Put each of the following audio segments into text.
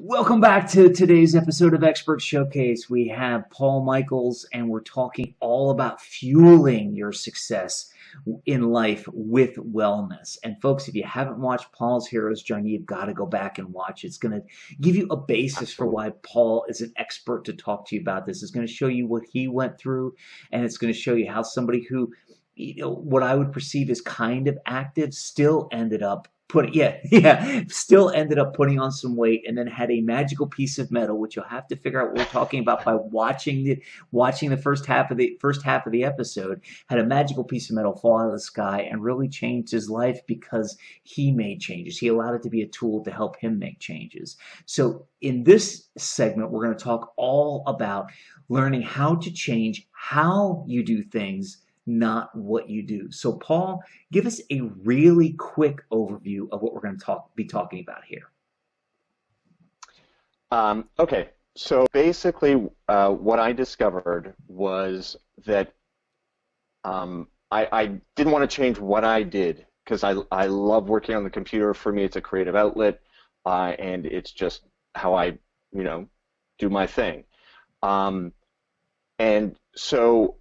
Welcome back to today's episode of Expert Showcase. We have Paul Michaels, and we're talking all about fueling your success in life with wellness. And folks, if you haven't watched Paul's Hero's Journey, you've got to go back and watch. It's going to give you a basis for why Paul is an expert to talk to you about this. It's going to show you what he went through, and it's going to show you how somebody who, what I would perceive as kind of active still ended up still ended up putting on some weight, and then had a magical piece of metal, which you'll have to figure out what we're talking about by watching the first half of the episode. Had a magical piece of metal fall out of the sky and really changed his life because he made changes. He allowed it to be a tool to help him make changes. So in this segment, we're going to talk all about learning how to change how you do things, not what you do. So Paul, give us a really quick overview of what we're going to be talking about here. Okay, so basically what I discovered was that I didn't want to change what I did, because I love working on the computer. For me, it's a creative outlet, and it's just how I do my thing. And so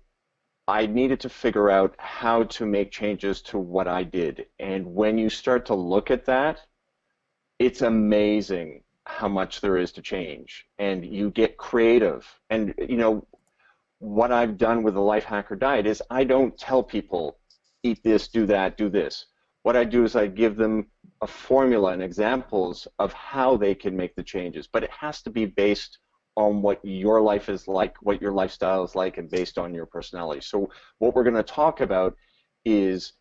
I needed to figure out how to make changes to what I did. And when you start to look at that, it's amazing how much there is to change. And you get creative. And what I've done with the Life Hacker Diet is I don't tell people, eat this, do that, do this. What I do is I give them a formula and examples of how they can make the changes. But it has to be based on what your life is like, what your lifestyle is like, and based on your personality. So what we're going to talk about is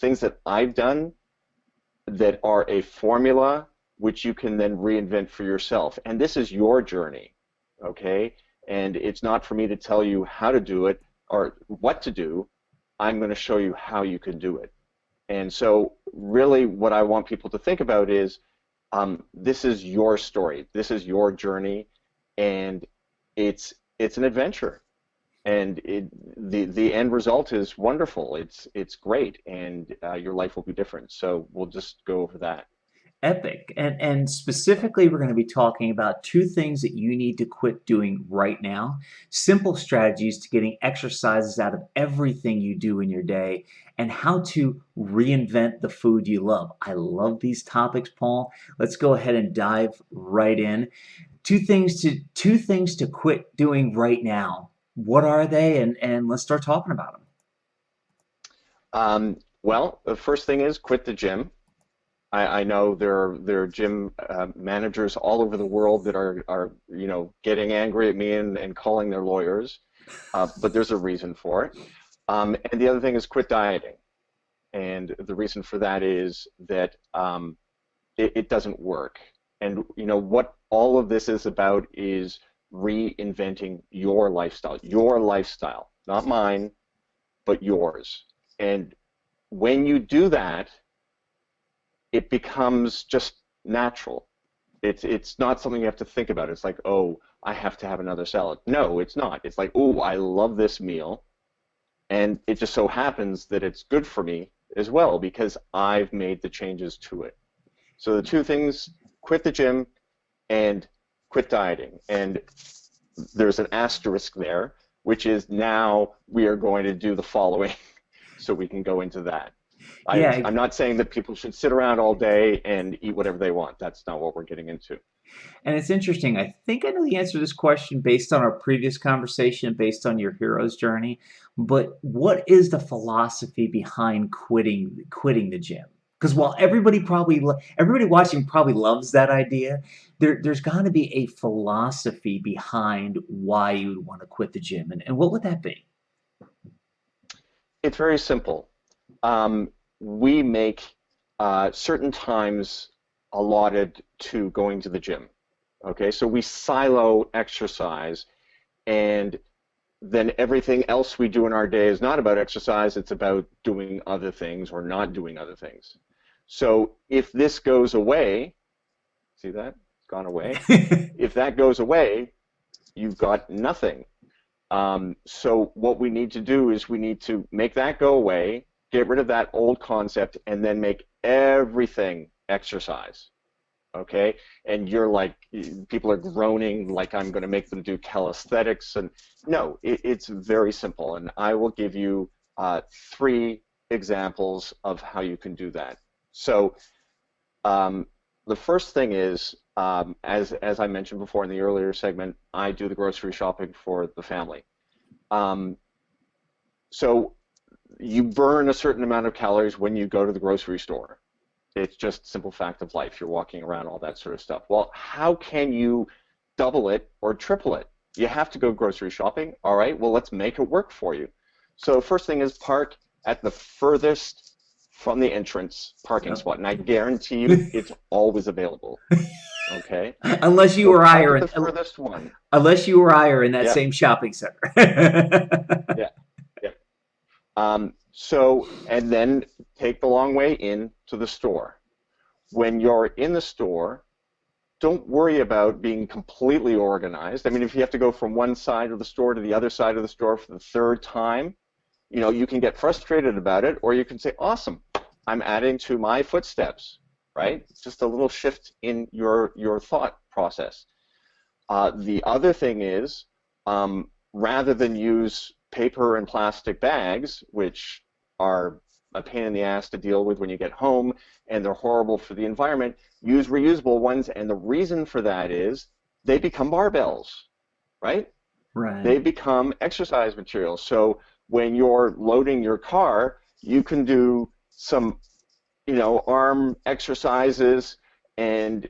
things that I've done that are a formula which you can then reinvent for yourself. And this is your journey, okay? And it's not for me to tell you how to do it or what to do. I'm going to show you how you can do it. And so really what I want people to think about is this is your story. This is your journey. And it's an adventure, and the end result is wonderful. It's great, and your life will be different. So we'll just go over that. Epic. And specifically, we're going to be talking about two things that you need to quit doing right now. Simple strategies to getting exercises out of everything you do in your day, and how to reinvent the food you love. I love these topics, Paul. Let's go ahead and dive right in. Two things to quit doing right now. What are they? And let's start talking about them. Well, the first thing is quit the gym. I know there are gym managers all over the world that are getting angry at me and calling their lawyers, but there's a reason for it. And the other thing is quit dieting. And the reason for that is that it doesn't work. And what all of this is about is reinventing your lifestyle, not mine, but yours. And when you do that, it becomes just natural. It's not something you have to think about. It's like, oh, I have to have another salad. No, it's not. It's like, oh, I love this meal, and it just so happens that it's good for me as well because I've made the changes to it. So the two things: quit the gym and quit dieting. And there's an asterisk there, which is now we are going to do the following so we can go into that. I'm not saying that people should sit around all day and eat whatever they want. That's not what we're getting into. And it's interesting. I think I know the answer to this question based on our previous conversation, based on your hero's journey. But what is the philosophy behind quitting the gym? Because while everybody watching probably loves that idea, there's got to be a philosophy behind why you would want to quit the gym. And what would that be? It's very simple. We make certain times allotted to going to the gym. Okay, so we silo exercise, and then everything else we do in our day is not about exercise. It's about doing other things or not doing other things. So if this goes away, see that? It's gone away. If that goes away, you've got nothing. So what we need to do is we need to make that go away, get rid of that old concept, and then make everything exercise. okay? And you're like, people are groaning like I'm going to make them do calisthenics. And no, it's very simple. And I will give you three examples of how you can do that. So um, the first thing is, as I mentioned before in the earlier segment, I do the grocery shopping for the family. Um, so you burn a certain amount of calories when you go to the grocery store. It's just simple fact of life. You're walking around, all that sort of stuff. Well, how can you double it or triple it? You have to go grocery shopping. All right, well, let's make it work for you. So first thing is park at the furthest from the entrance parking Yep. spot, and I guarantee you it's always available. Okay, Unless you so or I park are at in, the furthest one. unless you or I are in that Yeah, same shopping center. yeah, yeah. And then take the long way in to the store. When you're in the store, don't worry about being completely organized. I mean, if you have to go from one side of the store to the other side of the store for the third time, you can get frustrated about it, or you can say, awesome, I'm adding to my footsteps, right? Just a little shift in your thought process. The other thing is, rather than use paper and plastic bags, which are a pain in the ass to deal with when you get home, and they're horrible for the environment, use reusable ones. And the reason for that is they become barbells, right? Right. They become exercise materials. So when you're loading your car, you can do some arm exercises, and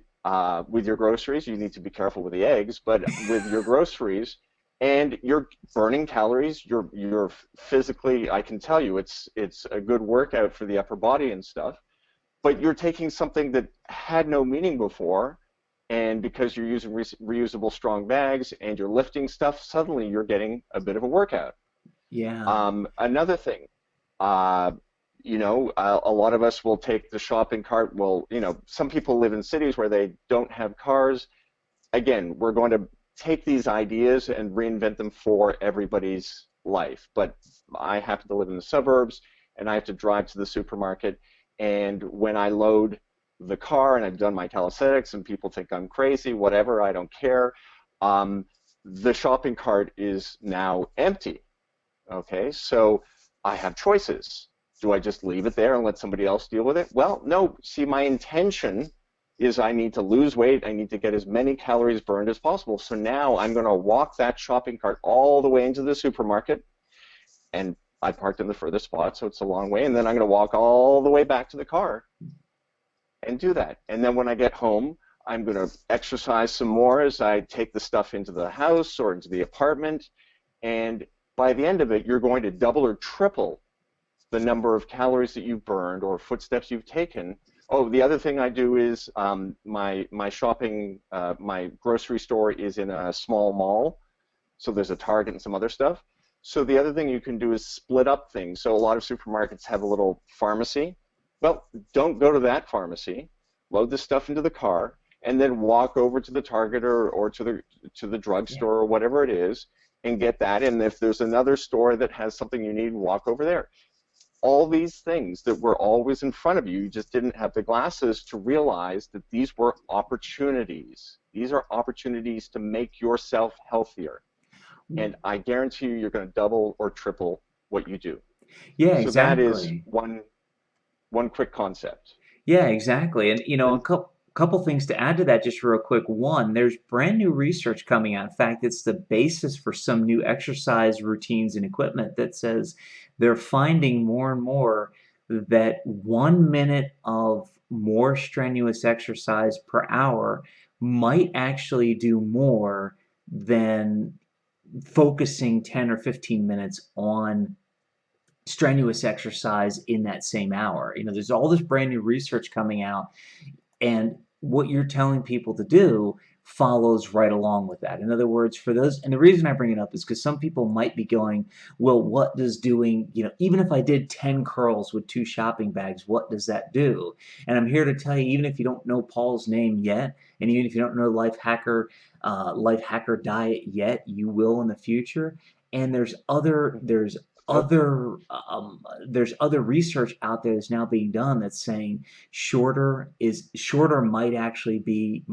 with your groceries, you need to be careful with the eggs, but with your groceries, and you're burning calories, you're physically, I can tell you, it's a good workout for the upper body and stuff, but you're taking something that had no meaning before, and because you're using reusable strong bags and you're lifting stuff, suddenly you're getting a bit of a workout. Yeah. Another thing, uh, a lot of us will take the shopping cart. Well, some people live in cities where they don't have cars. Again, we're going to take these ideas and reinvent them for everybody's life. But I happen to live in the suburbs, and I have to drive to the supermarket. And when I load the car, and I've done my calisthenics, and people think I'm crazy, whatever, I don't care. Um, the shopping cart is now empty. Okay, so I have choices. Do I just leave it there and let somebody else deal with it? Well, no. See, my intention is I need to lose weight. I need to get as many calories burned as possible. So now I'm going to walk that shopping cart all the way into the supermarket, and I parked in the furthest spot, so it's a long way. And then I'm going to walk all the way back to the car and do that. And then when I get home, I'm going to exercise some more as I take the stuff into the house or into the apartment. And by the end of it, you're going to double or triple the number of calories that you've burned or footsteps you've taken. Oh, the other thing I do is my shopping, my grocery store is in a small mall, so there's a Target and some other stuff. So the other thing you can do is split up things. So a lot of supermarkets have a little pharmacy. Well, don't go to that pharmacy. Load the stuff into the car, and then walk over to the Target or to the Yeah. drugstore or whatever it is, and get that. And if there's another store that has something you need, walk over there. All these things that were always in front of you, you just didn't have the glasses to realize that these were opportunities. These are opportunities to make yourself healthier. And I guarantee you, you're going to double or triple what you do. Yeah, So that is exactly. one quick concept. Yeah, exactly. And a Then, couple things to add to that, just real quick. One, there's brand new research coming out. In fact, it's the basis for some new exercise routines and equipment that says they're finding more and more that 1 minute of more strenuous exercise per hour might actually do more than focusing 10 or 15 minutes on strenuous exercise in that same hour. There's all this brand new research coming out, and what you're telling people to do follows right along with that. In other words, for those, and the reason I bring it up is because some people might be going, well, what does doing, even if I did 10 curls with 2 shopping bags, what does that do? And I'm here to tell you, even if you don't know Paul's name yet, and even if you don't know Life Hacker Diet yet, you will in the future. And there's Nope. other there's other research out there that's now being done that's saying shorter might actually be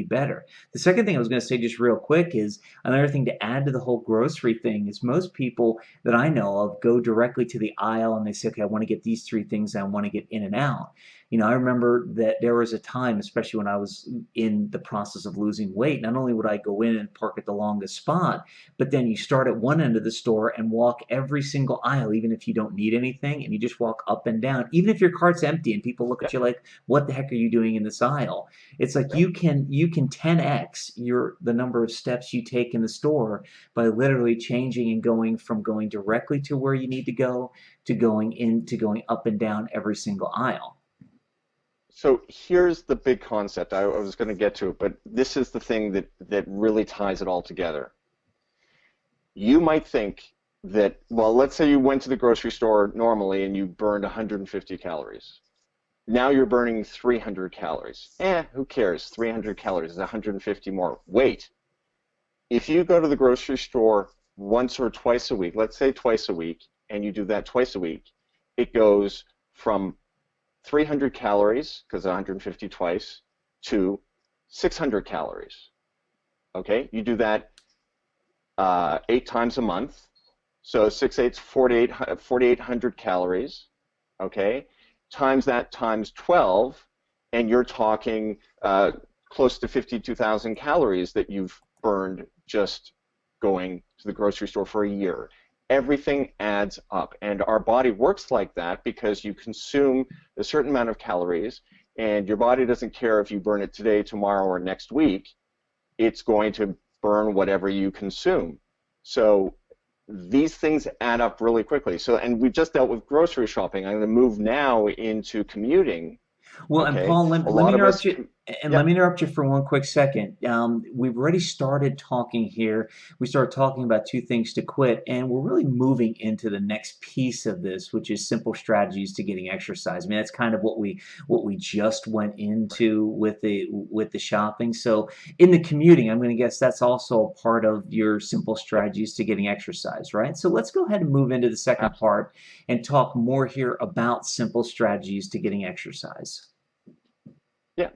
better. The second thing I was going to say just real quick is another thing to add to the whole grocery thing is most people that I know of go directly to the aisle and they say, okay, I want to get these three things, I want to get in and out. I remember that there was a time, especially when I was in the process of losing weight, not only would I go in and park at the longest spot, but then you start at one end of the store and walk every single aisle, even if you don't need anything, and you just walk up and down, even if your cart's empty and people look Yeah. at you like, what the heck are you doing in this aisle? It's like Yeah. you can 10x the number of steps you take in the store by literally changing and going directly to where you need to go to going up and down every single aisle. So here's the big concept. I was going to get to it, but this is the thing that really ties it all together. You might think that, well, let's say you went to the grocery store normally and you burned 150 calories. Now you're burning 300 calories. Who cares? 300 calories is 150 more. Wait, if you go to the grocery store once or twice a week, let's say twice a week, and you do that twice a week, it goes from 300 calories, because 150 twice, to 600 calories. Okay, you do that 8 times a month. So 6 8's 4,800 calories. Okay, times that times 12, and you're talking close to 52,000 calories that you've burned just going to the grocery store for a year. Everything adds up, and our body works like that because you consume a certain amount of calories, and your body doesn't care if you burn it today, tomorrow, or next week. It's going to burn whatever you consume. So these things add up really quickly. So, and we just dealt with grocery shopping. I'm going to move now into commuting. Well, and Okay, Paul, let, a let me lot of interrupt us, you. And yeah, let me interrupt you for one quick second. We've already started talking here. We started talking about two things to quit, and we're really moving into the next piece of this, which is simple strategies to getting exercise. I mean, that's kind of what we just went into with the shopping. So, in the commuting, I'm going to guess that's also a part of your simple yep, strategies to getting exercise, right? So, let's go ahead and move into the second absolutely. part and talk more here about simple strategies to getting exercise. Yeah.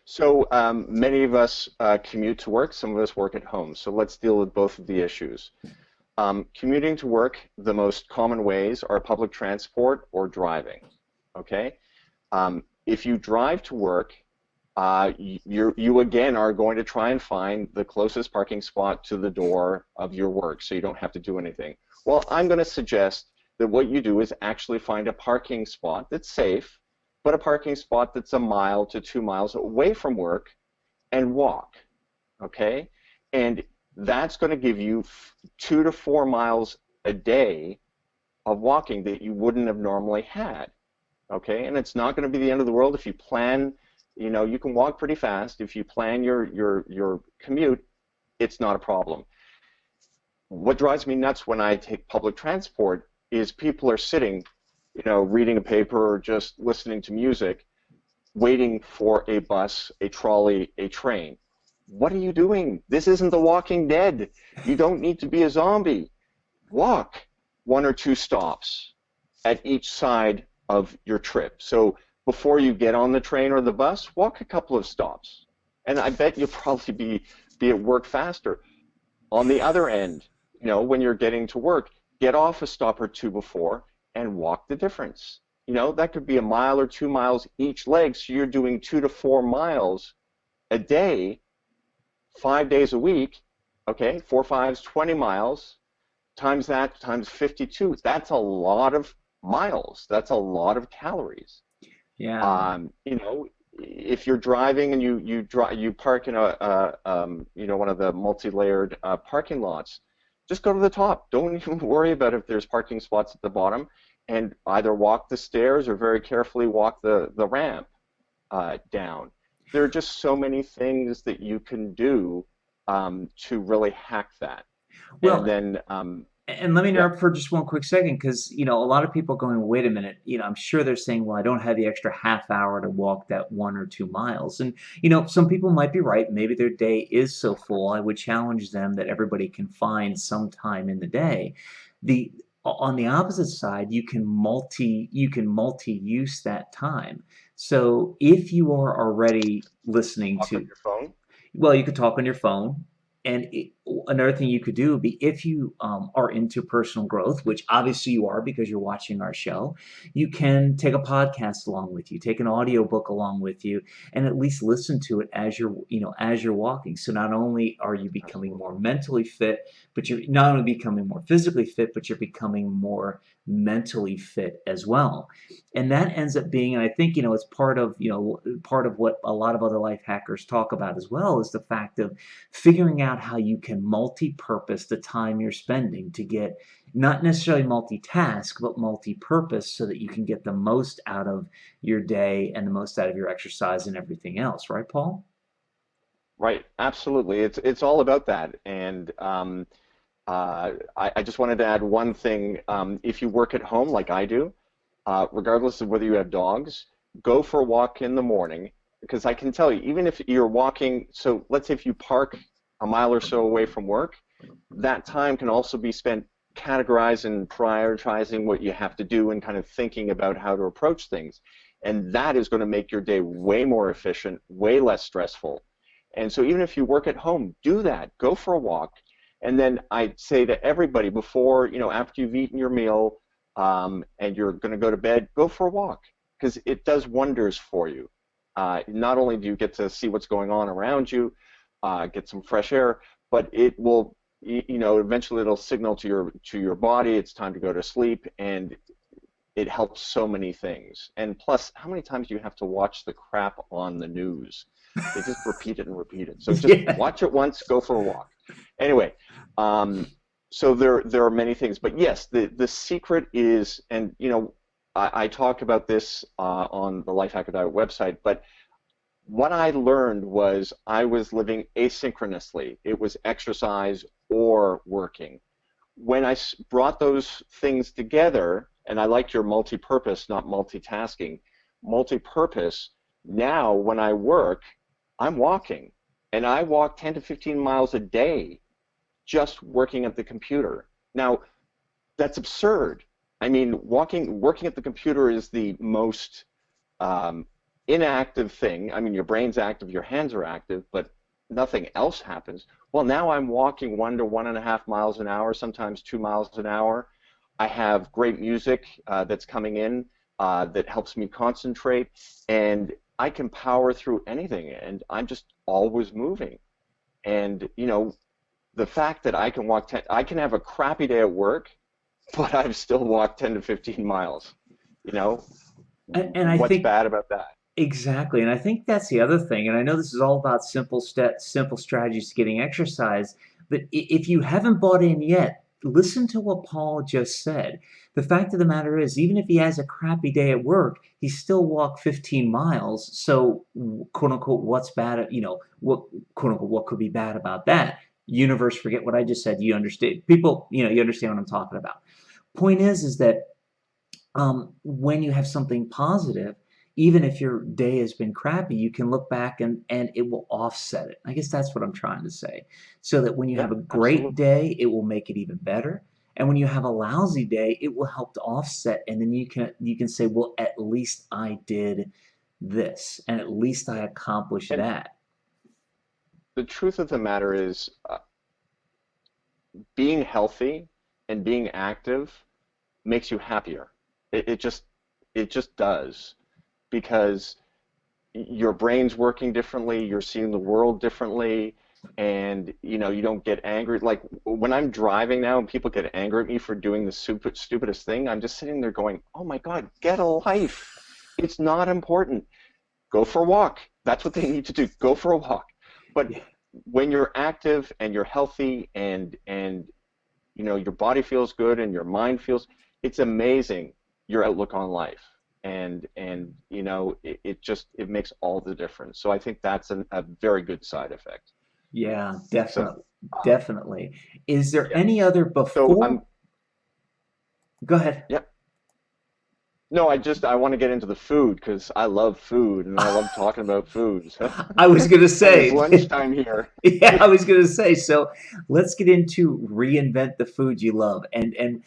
So many of us commute to work. Some of us work at home. So let's deal with both of the issues. Commuting to work, the most common ways are public transport or driving. Okay. If you drive to work, you again are going to try and find the closest parking spot to the door of your work so you don't have to do anything. Well, I'm going to suggest that what you do is actually find a parking spot that's safe, but a parking spot that's a mile to 2 miles away from work and walk, okay? And that's going to give you 2 to 4 miles a day of walking that you wouldn't have normally had. Okay, and it's not going to be the end of the world if you plan. You can walk pretty fast. If you plan your commute, it's not a problem. What drives me nuts when I take public transport is people are sitting, reading a paper or just listening to music, waiting for a bus, a trolley, a train. What are you doing? This isn't The Walking Dead. You don't need to be a zombie. Walk one or two stops at each side of your trip. So before you get on the train or the bus, walk a couple of stops. And I bet you'll probably be at work faster. On the other end, when you're getting to work, get off a stop or two before and walk the difference. That could be a mile or 2 miles each leg, so you're doing 2 to 4 miles a day, 5 days a week. Okay, 4 5's 20 miles, times that times 52. That's a lot of miles. That's a lot of calories. Yeah. If you're driving and you park in one of the multi-layered parking lots, just go to the top. Don't even worry about if there's parking spots at the bottom, and either walk the stairs or very carefully walk the ramp down. There are just so many things that you can do to really hack that. And Well, then, and let me yeah, interrupt for just one quick second because, a lot of people are going, wait a minute, I'm sure they're saying, well, I don't have the extra half hour to walk that 1 or 2 miles. And, some people might be right. Maybe their day is so full. I would challenge them that everybody can find some time in the day. The On the opposite side, you can multi-use that time. So if you are already listening Talk on to, your phone. well, you could talk on your phone. And another thing you could do would be if you are into personal growth, which obviously you are because you're watching our show, you can take a podcast along with you, take an audiobook along with you, and at least listen to it as as you're walking. So not only are you becoming Absolutely. more mentally fit, but you're not only becoming more physically fit, but you're becoming more mentally fit as well. And that ends up being, and I think, it's part of what a lot of other life hackers talk about as well, is the fact of figuring out how you can multi-purpose the time you're spending to get not necessarily multitask, but multi-purpose so that you can get the most out of your day and the most out of your exercise and everything else. Right, Paul? Right, absolutely. It's all about that. And I just wanted to add one thing. If you work at home like I do, regardless of whether you have dogs, go for a walk in the morning because I can tell you, even if you're walking, so let's say if you park a mile or so away from work, that time can also be spent categorizing and prioritizing what you have to do and kind of thinking about how to approach things. And that is going to make your day way more efficient, way less stressful. And so even if you work at home, do that. Go for a walk. And then I'd say to everybody before, after you've eaten your meal and you're going to go to bed, go for a walk because it does wonders for you. Not only do you get to see what's going on around you, get some fresh air, but it will, eventually it'll signal to your body it's time to go to sleep, and it helps so many things. And plus, how many times do you have to watch the crap on the news? They just repeat it and repeat it. So just Yeah. watch it once, go for a walk. Anyway, so there are many things, but yes, the secret is, and I talk about this on the Life Hacker Diet website, but what I learned was I was living asynchronously. It was exercise or working. When I brought those things together, and I like your multi-purpose, not multitasking, multi-purpose, now when I work, I'm walking. And I walk 10 to 15 miles a day just working at the computer. Now, that's absurd. I mean, working at the computer is the most um, inactive thing. I mean, your brain's active, your hands are active, but nothing else happens. Well, now I'm walking 1 to 1.5 miles an hour, sometimes 2 miles an hour. I have great music that's coming in that helps me concentrate, and I can power through anything, and I'm just always moving. And the fact that I can have a crappy day at work, but I've still walked 10 to 15 miles. You know, And I what's think bad about that? exactly, and I think that's the other thing. And I know this is all about simple strategies to getting exercise. But if you haven't bought in yet, listen to what Paul just said. The fact of the matter is, even if he has a crappy day at work, he still walked 15 miles. So, quote unquote, what's bad? What quote unquote what could be bad about that? Universe, forget what I just said. You understand, people. You understand what I'm talking about. Point is that when you have something positive, even if your day has been crappy, you can look back and it will offset it. I guess that's what I'm trying to say. So that when you have Yeah, a great absolutely. day, it will make it even better. And when you have a lousy day, it will help to offset. And then you can say, well, at least I did this, and at least I accomplished And that. the truth of the matter is, being healthy and being active makes you happier. It just does because your brain's working differently, you're seeing the world differently, and you don't get angry. Like when I'm driving now and people get angry at me for doing the stupidest thing, I'm just sitting there going, "Oh my God, get a life. It's not important. Go for a walk. That's what they need to do. Go for a walk." But Yeah. when you're active and you're healthy and your body feels good and your mind feels, it's amazing your outlook on life. And it makes all the difference. So I think that's a very good side effect. Yeah, So definitely, um, definitely. Is there yeah. any other So before? Go ahead. yeah. No, I want to get into the food because I love food and I love talking about food. So, I was gonna and it's say, lunchtime here. yeah, I was gonna say. So let's get into reinvent the food you love. And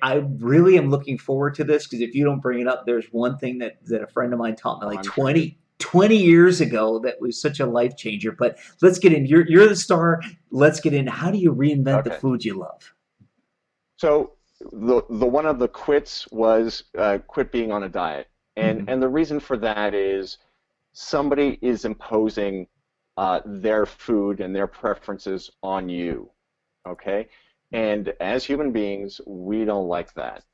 I really am looking forward to this because if you don't bring it up, there's one thing that a friend of mine taught me Oh, like I'm sure. 20 years ago that was such a life changer. But let's get in. You're the star. Let's get in. How do you reinvent the Okay. food you love? So the one of the quits was quit being on a diet, Hmm. and the reason for that is somebody is imposing their food and their preferences on you. Okay, and as human beings, we don't like that.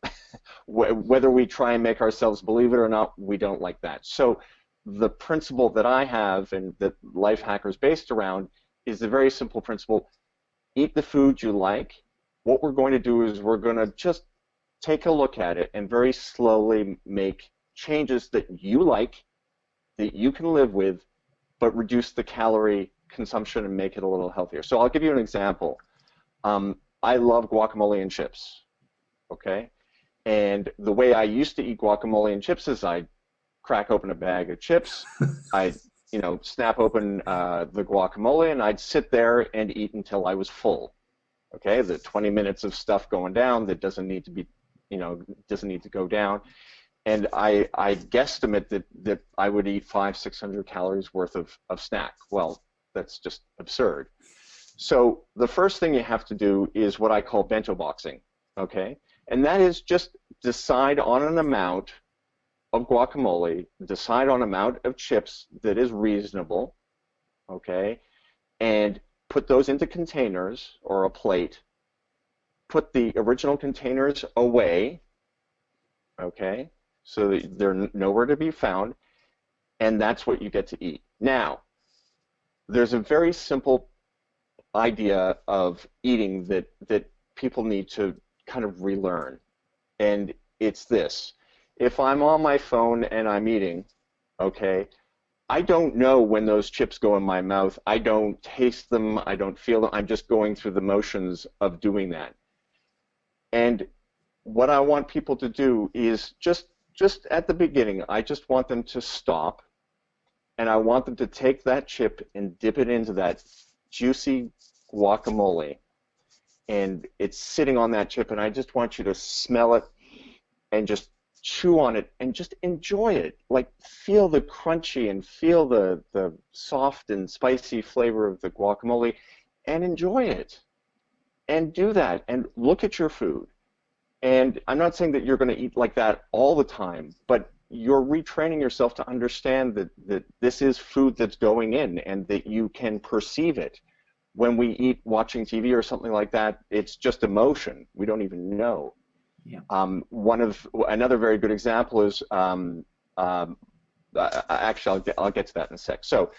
Whether we try and make ourselves believe it or not, we don't like that. So the principle that I have and that Life Hacker is based around is a very simple principle: eat the food you like. What we're going to do is we're going to just take a look at it and very slowly make changes that you like, that you can live with, but reduce the calorie consumption and make it a little healthier. So I'll give you an example. I love guacamole and chips, okay? And the way I used to eat guacamole and chips is I'd crack open a bag of chips, I'd snap open the guacamole, and I'd sit there and eat until I was full. Okay, the 20 minutes of stuff going down that doesn't need to be, doesn't need to go down. And I guesstimate that I would eat 500-600 calories worth of snack. Well, that's just absurd. So the first thing you have to do is what I call bento boxing, okay? And that is just decide on an amount of guacamole, decide on an amount of chips that is reasonable, okay? And put those into containers or a plate. Put the original containers away, okay? So that they're nowhere to be found, and that's what you get to eat. Now, there's a very simple idea of eating that people need to kind of relearn, and it's this. If I'm on my phone and I'm eating, okay, I don't know when those chips go in my mouth. I don't taste them. I don't feel them. I'm just going through the motions of doing that. And what I want people to do is just at the beginning, I just want them to stop, and I want them to take that chip and dip it into that juicy guacamole, and it's sitting on that chip, and I just want you to smell it and just chew on it and just enjoy it. Like, feel the crunchy and feel the soft and spicy flavor of the guacamole and enjoy it. And do that and look at your food. And I'm not saying that you're going to eat like that all the time, but you're retraining yourself to understand that this is food that's going in and that you can perceive it. When we eat watching TV or something like that, it's just emotion. We don't even know. Yeah. Another very good example is actually I'll get to that in a sec. So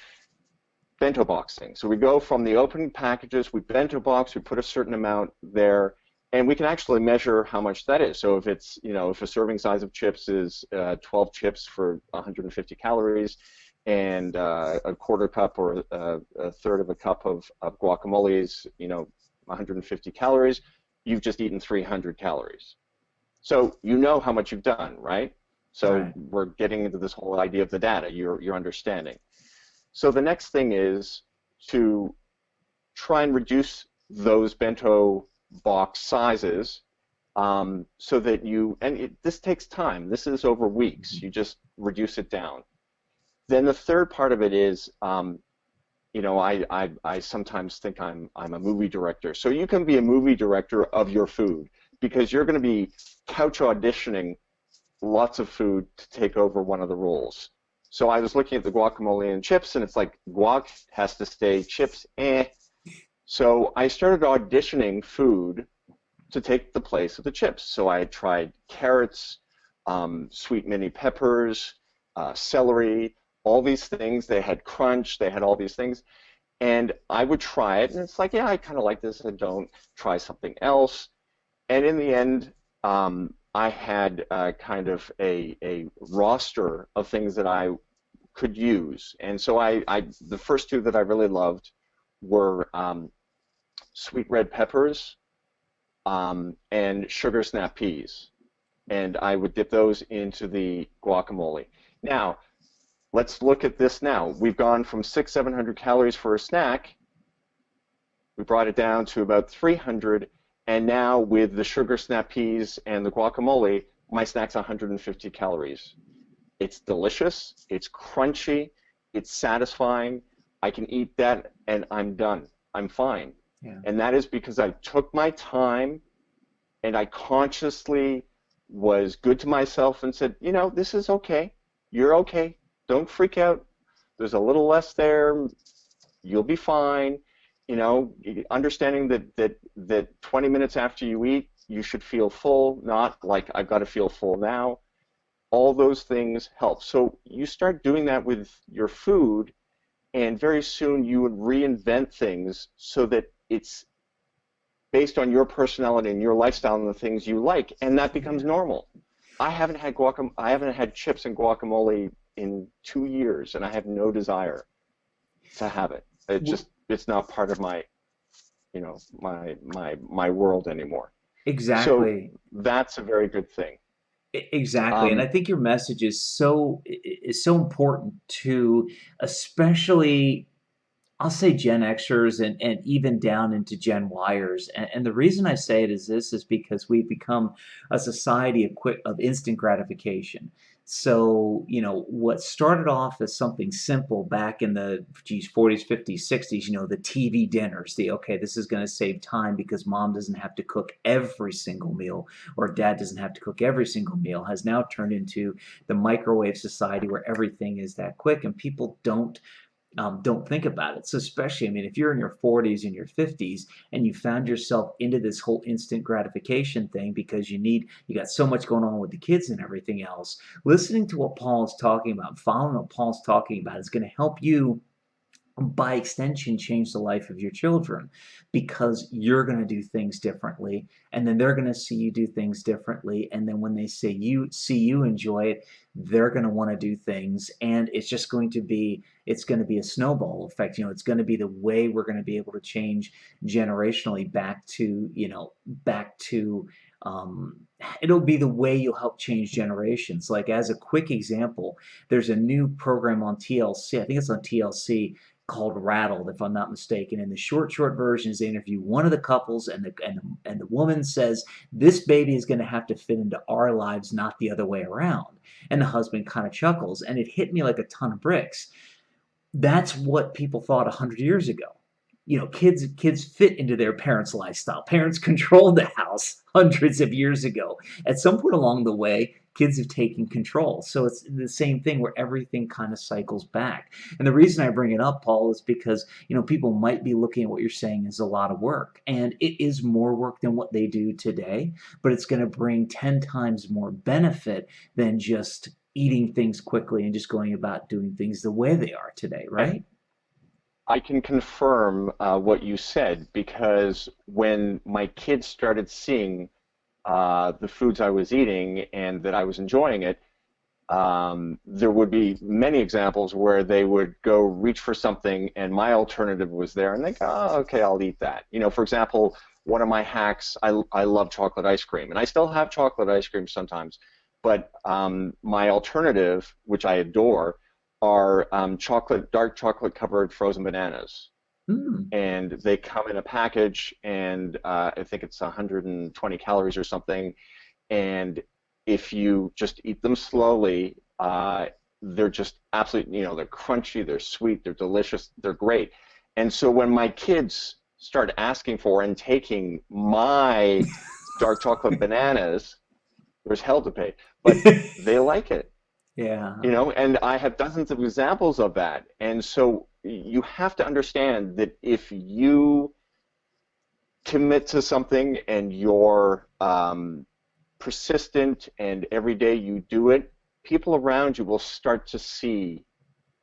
bento boxing. So we go from the opening packages, we bento box, we put a certain amount there, and we can actually measure how much that is. So if it's, if a serving size of chips is 12 chips for 150 calories, and a quarter cup or a third of a cup of guacamole is, 150 calories, you've just eaten 300 calories. So you know how much you've done, right? So Right. we're getting into this whole idea of the data, you're understanding. So the next thing is to try and reduce those bento box sizes so that this takes time. This is over weeks. Mhm. You just reduce it down. Then the third part of it is, I sometimes think I'm a movie director. So you can be a movie director of your food because you're going to be couch auditioning lots of food to take over one of the roles. So I was looking at the guacamole and chips, and it's like guac has to stay, chips, eh. So I started auditioning food to take the place of the chips. So I tried carrots, sweet mini peppers, celery, all these things. They had crunch, they had all these things. And I would try it, and it's like, yeah, I kind of like this. I don't try something else. And in the end, I had kind of a roster of things that I could use. And so the first two that I really loved were sweet red peppers and sugar snap peas. And I would dip those into the guacamole. Now, let's look at this now. We've gone from 600-700 calories for a snack. We brought it down to about 300, And now with the sugar snap peas and the guacamole, my snack's 150 calories. It's delicious, it's crunchy, it's satisfying. I can eat that and I'm done. I'm fine. Yeah. And that is because I took my time and I consciously was good to myself and said, this is okay. You're okay. Don't freak out. There's a little less there. You'll be fine. Understanding that 20 minutes after you eat, you should feel full, not like I've got to feel full now. All those things help. So you start doing that with your food, and very soon you would reinvent things so that it's based on your personality and your lifestyle and the things you like, and that becomes Yeah. normal. I haven't had chips and guacamole in 2 years, and I have no desire to have it. It's not part of my, my world anymore. So Exactly. that's a very good thing. Exactly. And I Um, think your message is so important to, especially, I'll say, Gen Xers and even down into Gen Yers. And the reason I say it is this is because we've become a society of instant gratification. So, what started off as something simple back in the 40s, 50s, 60s, the TV dinners, okay, this is going to save time because mom doesn't have to cook every single meal or dad doesn't have to cook every single meal, has now turned into the microwave society where everything is that quick and people don't think about it. So especially, I mean, if you're in your 40s and your 50s and you found yourself into this whole instant gratification thing because you got so much going on with the kids and everything else, listening to what Paul is talking about, following what Paul's talking about is going to help you by extension change the life of your children because you're going to do things differently and then they're going to see you do things differently and then when they see you enjoy it, they're going to want to do things, and it's going to be a snowball effect. It's going to be the way we're going to be able to change generationally back to um, it'll be the way you'll help change generations. Like, as a quick example, there's a new program on TLC, I think it's on TLC, called Rattled, if I'm not mistaken. In the short versions, they interview one of the couples, and the woman says, "This baby is going to have to fit into our lives, not the other way around." And the husband kind of chuckles, and it hit me like a ton of bricks. That's what people thought 100 years ago. Kids fit into their parents' lifestyle. Parents controlled the house hundreds of years ago. At some point along the way, kids have taken control. So it's the same thing where everything kind of cycles back. And the reason I bring it up, Paul, is because, people might be looking at what you're saying as a lot of work. And it is more work than what they do today, but it's going to bring 10 times more benefit than just eating things quickly and just going about doing things the way they are today, right? I can confirm what you said because when my kids started seeing the foods I was eating and that I was enjoying it, there would be many examples where they would go reach for something and my alternative was there and they go, oh, okay, I'll eat that. For example, one of my hacks, I love chocolate ice cream and I still have chocolate ice cream sometimes, but my alternative, which I adore, are dark chocolate covered frozen bananas. Mm. And they come in a package and I think it's 120 calories or something, and if you just eat them slowly, they're just absolutely, they're crunchy, they're sweet, they're delicious, they're great. And so when my kids start asking for and taking my dark chocolate bananas, there's hell to pay, but they like it, Yeah. and I have dozens of examples of that. And so you have to understand that if you commit to something and you're persistent and every day you do it, people around you will start to see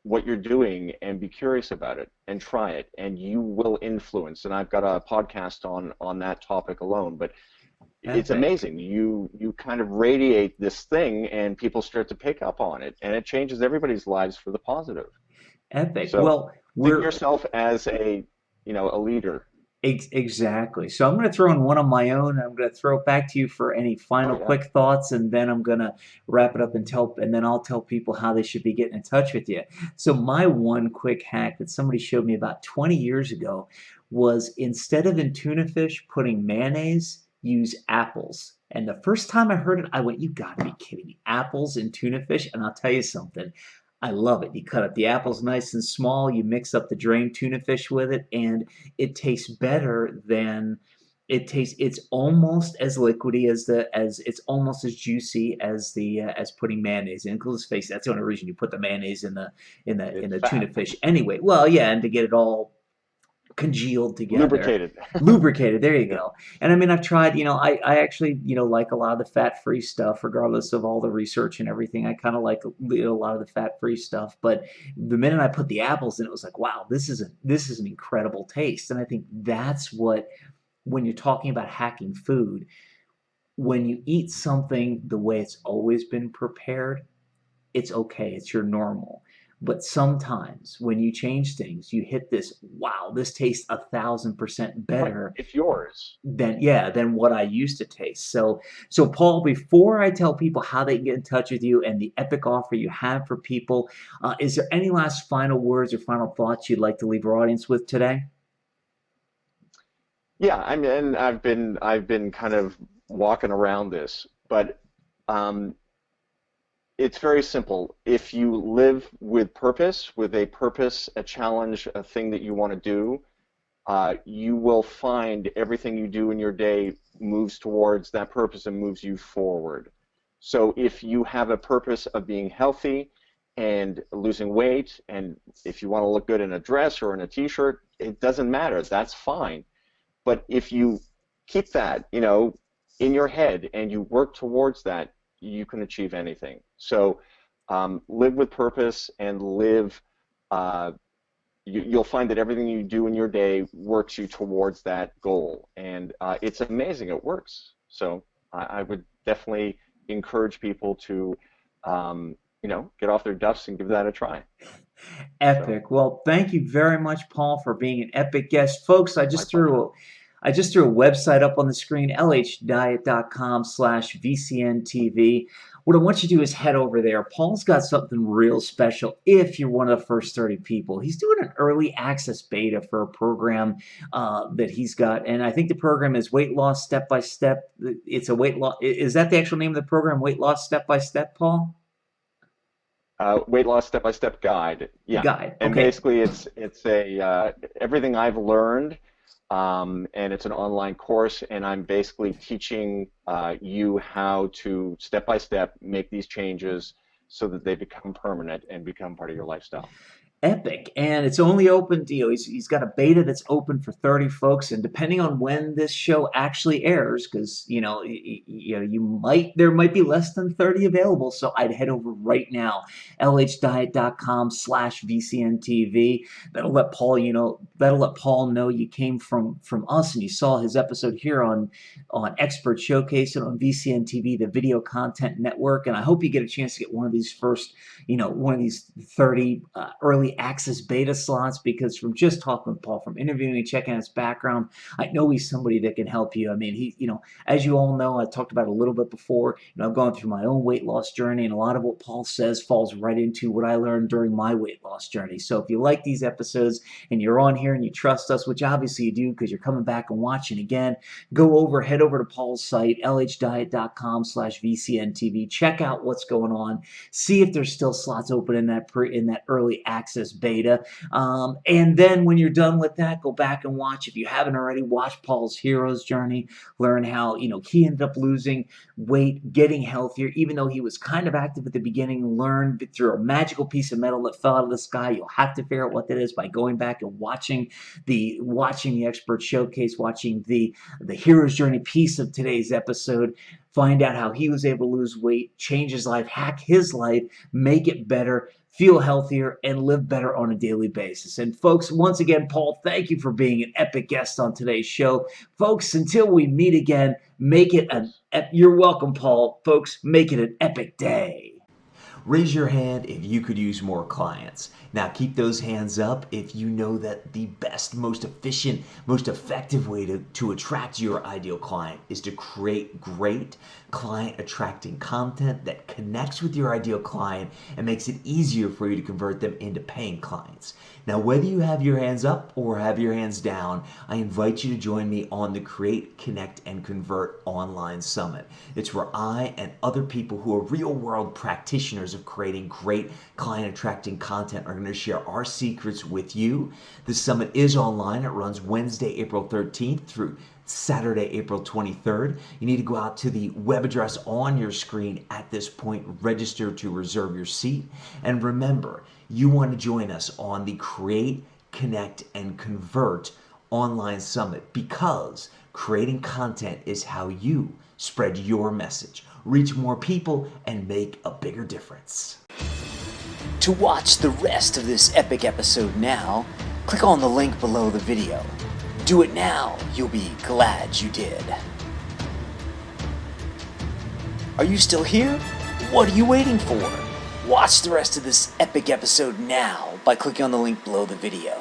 what you're doing and be curious about it and try it, and you will influence. And I've got a podcast on that topic alone, but it's Epic. amazing. You kind of radiate this thing and people start to pick up on it and it changes everybody's lives for the positive. Epic. So Well, think of we're yourself as a leader. Exactly. So I'm going to throw in one of my own. I'm going to throw it back to you for any Oh final yeah. quick thoughts, and then I'm going to wrap it up and then I'll tell people how they should be getting in touch with you. So my one quick hack that somebody showed me about 20 years ago was instead of in tuna fish putting mayonnaise, use apples. And the first time I heard it, I went, "You got to be kidding me. Apples in tuna fish?" And I'll tell you something. I love it. You cut up the apples nice and small, you mix up the drained tuna fish with it, and it tastes better than it's almost as liquidy as it's almost as juicy as the as putting mayonnaise in. 'Cause let's face it, that's the only reason you put the mayonnaise in It's the tuna fat. fish anyway. Well, yeah, and to get it all congealed together, Lubricated. lubricated. There you Yeah. go. And I mean, I've tried. I actually like a lot of the fat-free stuff, regardless of all the research and everything. I kind of like a lot of the fat-free stuff. But the minute I put the apples in, it was like, wow, this is an incredible taste. And I think that's what when you're talking about hacking food, when you eat something the way it's always been prepared, it's okay, it's your normal. But sometimes when you change things, you hit this, wow, this tastes 1,000% Right. better It's yours. than what I used to taste. So Paul, before I tell people how they can get in touch with you and the epic offer you have for people, is there any last final words or final thoughts you'd like to leave our audience with today? Yeah, I mean, and I've been kind of walking around this, but um, it's very simple. If you live with a purpose, a challenge, a thing that you want to do, you will find everything you do in your day moves towards that purpose and moves you forward. So if you have a purpose of being healthy and losing weight, and if you want to look good in a dress or in a t-shirt, it doesn't matter. That's fine. But if you keep that, in your head and you work towards that, you can achieve anything. So live with purpose and live. You'll find that everything you do in your day works you towards that goal, and it's amazing. It works. So I would definitely encourage people to, get off their duffs and give that a try. So Epic. Well, thank you very much, Paul, for being an epic guest. Folks, my pleasure. I just threw a website up on the screen, lhdiet.com/VCNTV. What I want you to do is head over there. Paul's got something real special if you're one of the first 30 people. He's doing an early access beta for a program that he's got. And I think the program is Weight Loss Step by Step. It's a weight loss. Is that the actual name of the program, Weight Loss Step by Step, Paul? Weight loss step-by-step guide. Yeah, Guide. and Okay. basically it's a everything I've learned, and it's an online course, and I'm basically teaching you how to step by step make these changes so that they become permanent and become part of your lifestyle. Epic, and it's only open to he's got a beta that's open for 30 folks, and depending on when this show actually airs, because there might be less than 30 available, so I'd head over right now, lhdiet.com/vcntv. That'll let Paul know you came from us and you saw his episode here on Expert Showcase and on VCNTV, the Video Content Network. And I hope you get a chance to get one of these one of these 30 early access beta slots, because from just talking with Paul, from interviewing and checking out his background, I know he's somebody that can help you. I mean, as you all know, I talked about it a little bit before, I've gone through my own weight loss journey, and a lot of what Paul says falls right into what I learned during my weight loss journey. So if you like these episodes and you're on here and you trust us, which obviously you do because you're coming back and watching again, head over to Paul's site, lhdiet.com/VCNTV. Check out what's going on. See if there's still slots open in that early access beta. And then when you're done with that, go back and watch. If you haven't already, watch Paul's hero's journey. Learn how he ended up losing weight, getting healthier, even though he was kind of active at the beginning. Learned through a magical piece of metal that fell out of the sky. You'll have to figure out what that is by going back and watching the expert showcase, watching the hero's journey piece of today's episode. Find out how he was able to lose weight, change his life, hack his life, make it better, feel healthier, and live better on a daily basis. And folks, once again, Paul, thank you for being an epic guest on today's show. Folks, until we meet again, make it Yes. you're welcome, Paul. Folks, make it an epic day. Raise your hand if you could use more clients. Now keep those hands up if you know that the best, most efficient, most effective way to attract your ideal client is to create great client attracting content that connects with your ideal client and makes it easier for you to convert them into paying clients. Now, whether you have your hands up or have your hands down, I invite you to join me on the Create, Connect, and Convert Online Summit. It's where I and other people who are real-world practitioners of creating great client-attracting content are going to share our secrets with you. The summit is online. It runs Wednesday, April 13th through Saturday, April 23rd. You need to go out to the web address on your screen at this point, register to reserve your seat. And remember, you want to join us on the Create, Connect, and Convert Online Summit because creating content is how you spread your message, reach more people, and make a bigger difference. To watch the rest of this epic episode now, click on the link below the video. Do it now, you'll be glad you did. Are you still here? What are you waiting for? Watch the rest of this epic episode now by clicking on the link below the video.